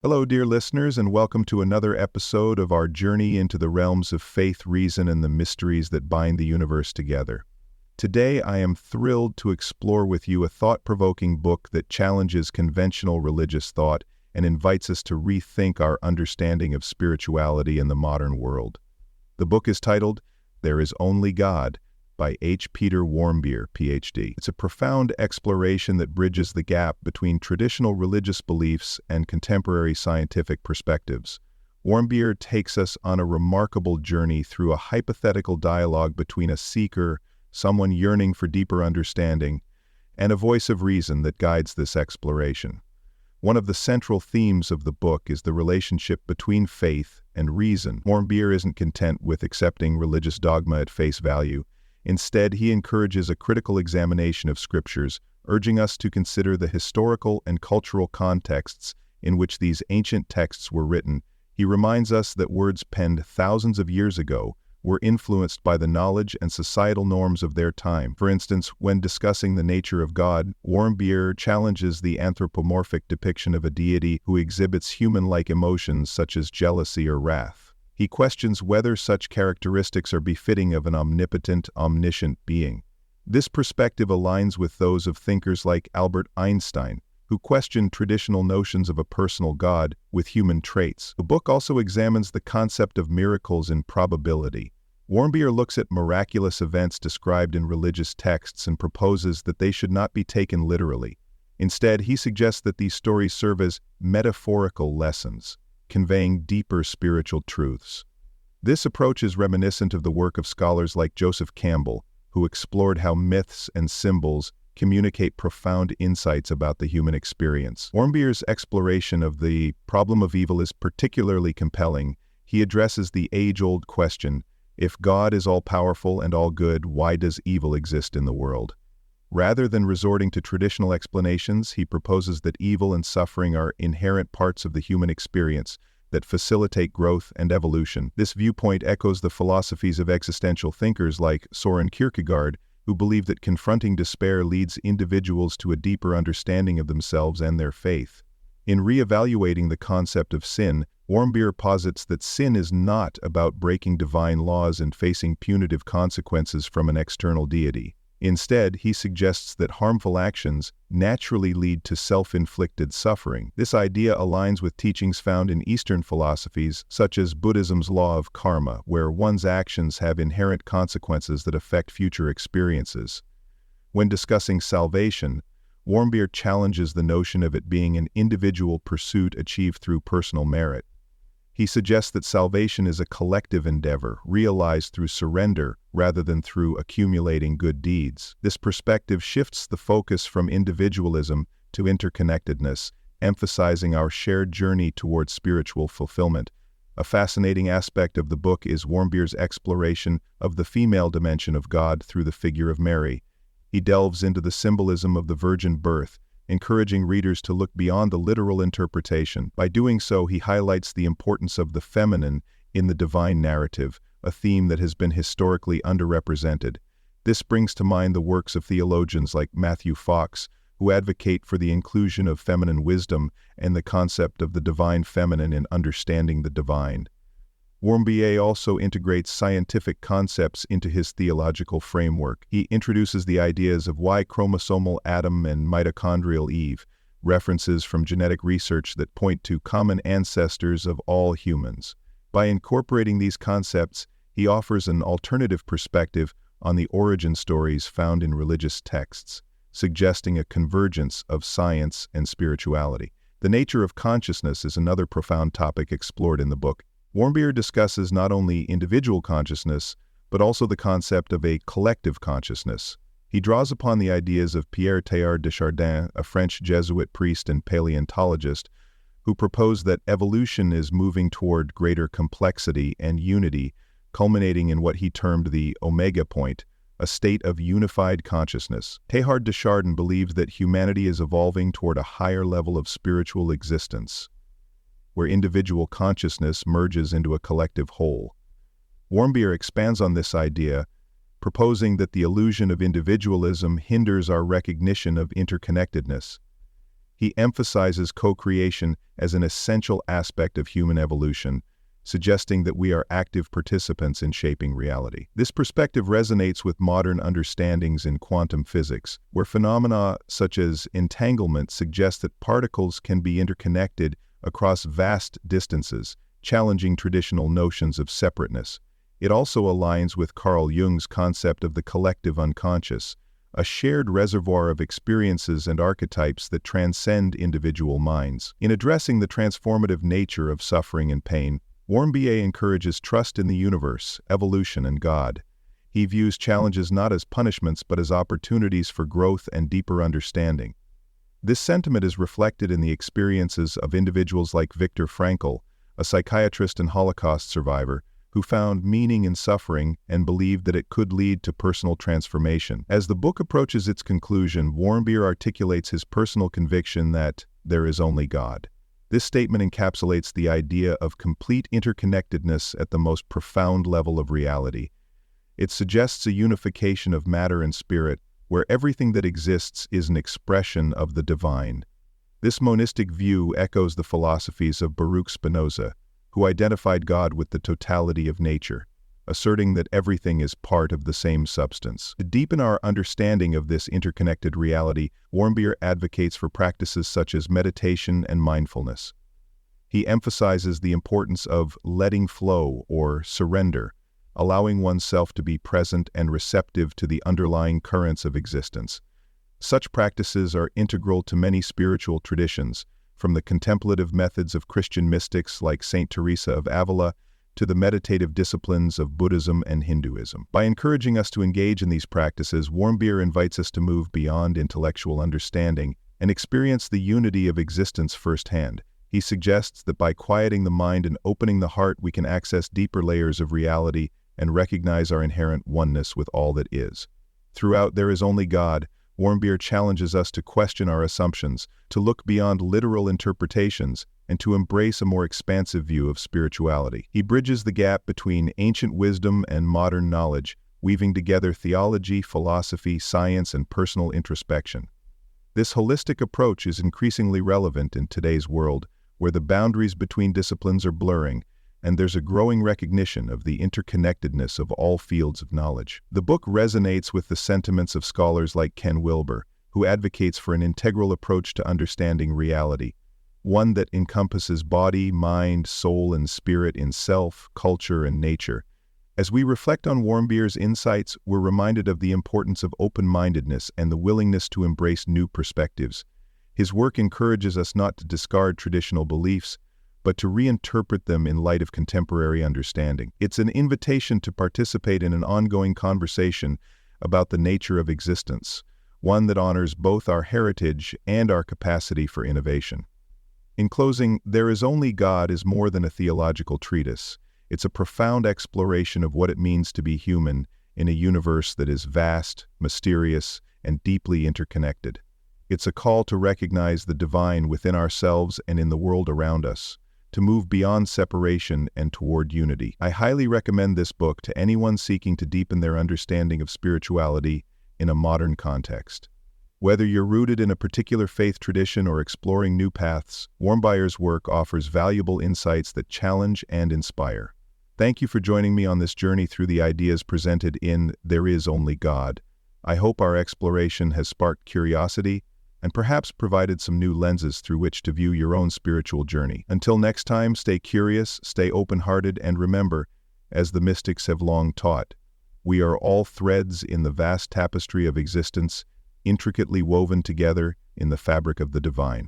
Hello, dear listeners, and welcome to another episode of our journey into the realms of faith, reason, and the mysteries that bind the universe together. Today, I am thrilled to explore with you a thought-provoking book that challenges conventional religious thought and invites us to rethink our understanding of spirituality in the modern world. The book is titled, There Is Only God, by H. Peter Warmbier, PhD. It's a profound exploration that bridges the gap between traditional religious beliefs and contemporary scientific perspectives. Warmbier takes us on a remarkable journey through a hypothetical dialogue between a seeker, someone yearning for deeper understanding, and a voice of reason that guides this exploration. One of the central themes of the book is the relationship between faith and reason. Warmbier isn't content with accepting religious dogma at face value. Instead, he encourages a critical examination of scriptures, urging us to consider the historical and cultural contexts in which these ancient texts were written. He reminds us that words penned thousands of years ago were influenced by the knowledge and societal norms of their time. For instance, when discussing the nature of God, Warmbier challenges the anthropomorphic depiction of a deity who exhibits human-like emotions such as jealousy or wrath. He questions whether such characteristics are befitting of an omnipotent, omniscient being. This perspective aligns with those of thinkers like Albert Einstein, who questioned traditional notions of a personal God with human traits. The book also examines the concept of miracles and probability. Warmbier looks at miraculous events described in religious texts and proposes that they should not be taken literally. Instead, he suggests that these stories serve as metaphorical lessons, conveying deeper spiritual truths. This approach is reminiscent of the work of scholars like Joseph Campbell, who explored how myths and symbols communicate profound insights about the human experience. Warmbier's exploration of the problem of evil is particularly compelling. He addresses the age-old question, if God is all-powerful and all-good, why does evil exist in the world? Rather than resorting to traditional explanations, he proposes that evil and suffering are inherent parts of the human experience that facilitate growth and evolution. This viewpoint echoes the philosophies of existential thinkers like Søren Kierkegaard, who believe that confronting despair leads individuals to a deeper understanding of themselves and their faith. In re-evaluating the concept of sin, Warmbier posits that sin is not about breaking divine laws and facing punitive consequences from an external deity. Instead, he suggests that harmful actions naturally lead to self-inflicted suffering. This idea aligns with teachings found in Eastern philosophies, such as Buddhism's law of karma, where one's actions have inherent consequences that affect future experiences. When discussing salvation, Warmbier challenges the notion of it being an individual pursuit achieved through personal merit. He suggests that salvation is a collective endeavor, realized through surrender rather than through accumulating good deeds. This perspective shifts the focus from individualism to interconnectedness, emphasizing our shared journey towards spiritual fulfillment. A fascinating aspect of the book is Warmbier's exploration of the female dimension of God through the figure of Mary. He delves into the symbolism of the virgin birth, encouraging readers to look beyond the literal interpretation. By doing so, he highlights the importance of the feminine in the divine narrative, a theme that has been historically underrepresented. This brings to mind the works of theologians like Matthew Fox, who advocate for the inclusion of feminine wisdom and the concept of the divine feminine in understanding the divine. Warmbier also integrates scientific concepts into his theological framework. He introduces the ideas of Y-chromosomal Adam and mitochondrial Eve, references from genetic research that point to common ancestors of all humans. By incorporating these concepts, he offers an alternative perspective on the origin stories found in religious texts, suggesting a convergence of science and spirituality. The nature of consciousness is another profound topic explored in the book. Warmbier discusses not only individual consciousness, but also the concept of a collective consciousness. He draws upon the ideas of Pierre Teilhard de Chardin, a French Jesuit priest and paleontologist, who proposed that evolution is moving toward greater complexity and unity, culminating in what he termed the omega point, a state of unified consciousness. Teilhard de Chardin believed that humanity is evolving toward a higher level of spiritual existence, where individual consciousness merges into a collective whole. Warmbier expands on this idea, proposing that the illusion of individualism hinders our recognition of interconnectedness. He emphasizes co-creation as an essential aspect of human evolution, suggesting that we are active participants in shaping reality. This perspective resonates with modern understandings in quantum physics, where phenomena such as entanglement suggest that particles can be interconnected across vast distances, challenging traditional notions of separateness. It also aligns with Carl Jung's concept of the collective unconscious, a shared reservoir of experiences and archetypes that transcend individual minds. In addressing the transformative nature of suffering and pain, Warmbier encourages trust in the universe, evolution, and God. He views challenges not as punishments but as opportunities for growth and deeper understanding. This sentiment is reflected in the experiences of individuals like Viktor Frankl, a psychiatrist and Holocaust survivor, who found meaning in suffering and believed that it could lead to personal transformation. As the book approaches its conclusion, Warmbier articulates his personal conviction that there is only God. This statement encapsulates the idea of complete interconnectedness at the most profound level of reality. It suggests a unification of matter and spirit, where everything that exists is an expression of the divine. This monistic view echoes the philosophies of Baruch Spinoza, who identified God with the totality of nature, asserting that everything is part of the same substance. To deepen our understanding of this interconnected reality, Warmbier advocates for practices such as meditation and mindfulness. He emphasizes the importance of letting flow or surrender, allowing oneself to be present and receptive to the underlying currents of existence. Such practices are integral to many spiritual traditions, from the contemplative methods of Christian mystics like Saint Teresa of Avila to the meditative disciplines of Buddhism and Hinduism. By encouraging us to engage in these practices, Warmbier invites us to move beyond intellectual understanding and experience the unity of existence firsthand. He suggests that by quieting the mind and opening the heart, we can access deeper layers of reality and recognize our inherent oneness with all that is. Throughout There Is Only God, Warmbier challenges us to question our assumptions, to look beyond literal interpretations, and to embrace a more expansive view of spirituality. He bridges the gap between ancient wisdom and modern knowledge, weaving together theology, philosophy, science, and personal introspection. This holistic approach is increasingly relevant in today's world, where the boundaries between disciplines are blurring, and there's a growing recognition of the interconnectedness of all fields of knowledge. The book resonates with the sentiments of scholars like Ken Wilber, who advocates for an integral approach to understanding reality, one that encompasses body, mind, soul, and spirit in self, culture, and nature. As we reflect on Warmbier's insights, we're reminded of the importance of open-mindedness and the willingness to embrace new perspectives. His work encourages us not to discard traditional beliefs, but to reinterpret them in light of contemporary understanding. It's an invitation to participate in an ongoing conversation about the nature of existence, one that honors both our heritage and our capacity for innovation. In closing, There Is Only God is more than a theological treatise. It's a profound exploration of what it means to be human in a universe that is vast, mysterious, and deeply interconnected. It's a call to recognize the divine within ourselves and in the world around us, to move beyond separation and toward unity. I highly recommend this book to anyone seeking to deepen their understanding of spirituality in a modern context. Whether you're rooted in a particular faith tradition or exploring new paths, Warmbier's work offers valuable insights that challenge and inspire. Thank you for joining me on this journey through the ideas presented in There Is Only God. I hope our exploration has sparked curiosity and perhaps provided some new lenses through which to view your own spiritual journey. Until next time, stay curious, stay open-hearted, and remember, as the mystics have long taught, we are all threads in the vast tapestry of existence, intricately woven together in the fabric of the divine.